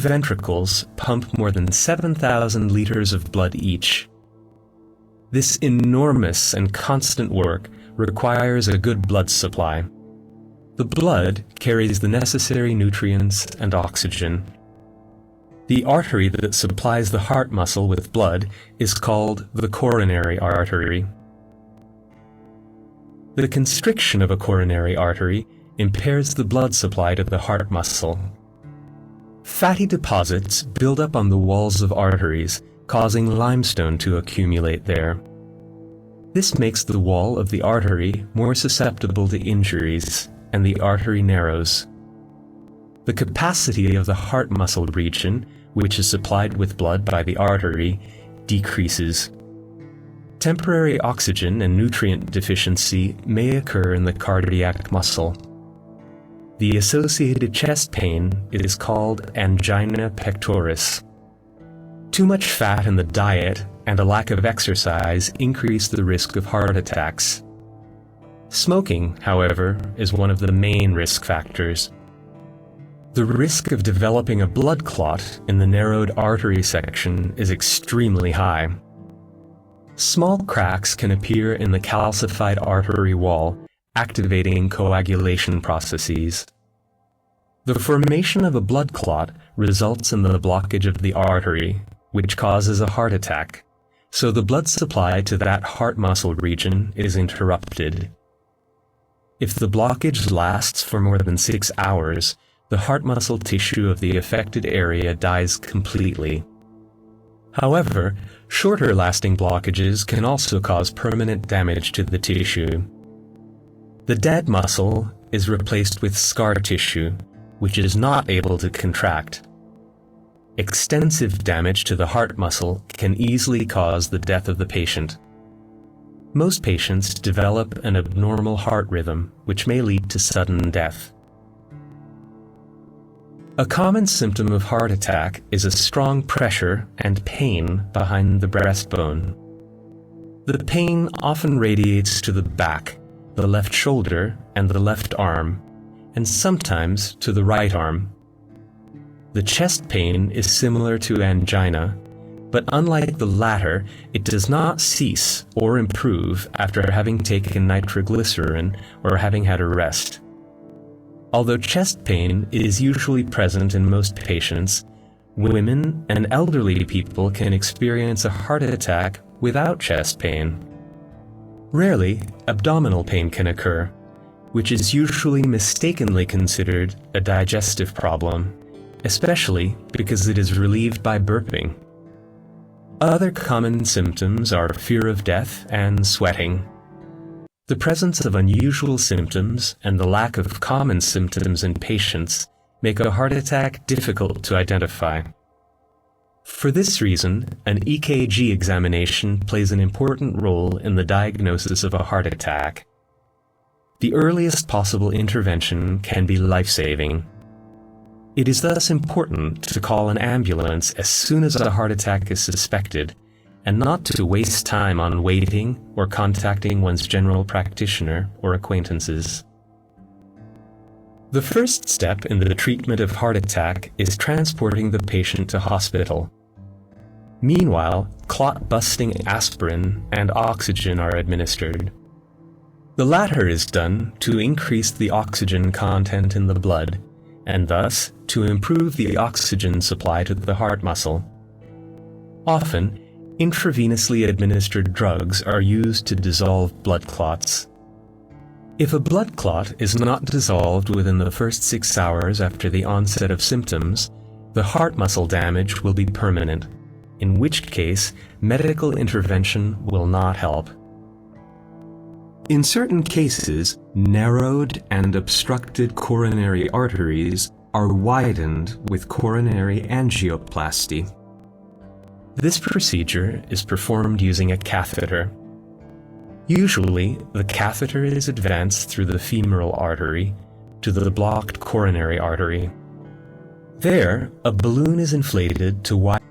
ventricles pump more than 7,000 liters of blood each. This enormous and constant work requires a good blood supply. The blood carries the necessary nutrients and oxygen. The artery that supplies the heart muscle with blood is called the coronary artery. The constriction of a coronary artery impairs the blood supply to the heart muscle. Fatty deposits build up on the walls of arteries, causing limestone to accumulate there. This makes the wall of the artery more susceptible to injuries, and the artery narrows. The capacity of the heart muscle region, which is supplied with blood by the artery, decreases. Temporary oxygen and nutrient deficiency may occur in the cardiac muscle. The associated chest pain is called angina pectoris. Too much fat in the diet and a lack of exercise increase the risk of heart attacks. Smoking, however, is one of the main risk factors. The risk of developing a blood clot in the narrowed artery section is extremely high. Small cracks can appear in the calcified artery wall, activating coagulation processes. The formation of a blood clot results in the blockage of the artery, which causes a heart attack, so the blood supply to that heart muscle region is interrupted. If the blockage lasts for more than 6 hours, the heart muscle tissue of the affected area dies completely. However, shorter-lasting blockages can also cause permanent damage to the tissue. The dead muscle is replaced with scar tissue, which is not able to contract. Extensive damage to the heart muscle can easily cause the death of the patient. Most patients develop an abnormal heart rhythm, which may lead to sudden death. A common symptom of heart attack is a strong pressure and pain behind the breastbone. The pain often radiates to the back, the left shoulder, and the left arm, and sometimes to the right arm. The chest pain is similar to angina, but unlike the latter, it does not cease or improve after having taken nitroglycerin or having had a rest. Although chest pain is usually present in most patients, women and elderly people can experience a heart attack without chest pain. Rarely, abdominal pain can occur, which is usually mistakenly considered a digestive problem, especially because it is relieved by burping. Other common symptoms are fear of death and sweating. The presence of unusual symptoms and the lack of common symptoms in patients make a heart attack difficult to identify. For this reason, an EKG examination plays an important role in the diagnosis of a heart attack. The earliest possible intervention can be life-saving. It is thus important to call an ambulance as soon as a heart attack is suspected, and not to waste time on waiting or contacting one's general practitioner or acquaintances. The first step in the treatment of heart attack is transporting the patient to hospital. Meanwhile, clot-busting aspirin and oxygen are administered. The latter is done to increase the oxygen content in the blood, and thus to improve the oxygen supply to the heart muscle. Often, intravenously administered drugs are used to dissolve blood clots. If a blood clot is not dissolved within the first 6 hours after the onset of symptoms, the heart muscle damage will be permanent, in which case medical intervention will not help. In certain cases, narrowed and obstructed coronary arteries are widened with coronary angioplasty. This procedure is performed using a catheter. Usually, the catheter is advanced through the femoral artery to the blocked coronary artery. There, a balloon is inflated to widen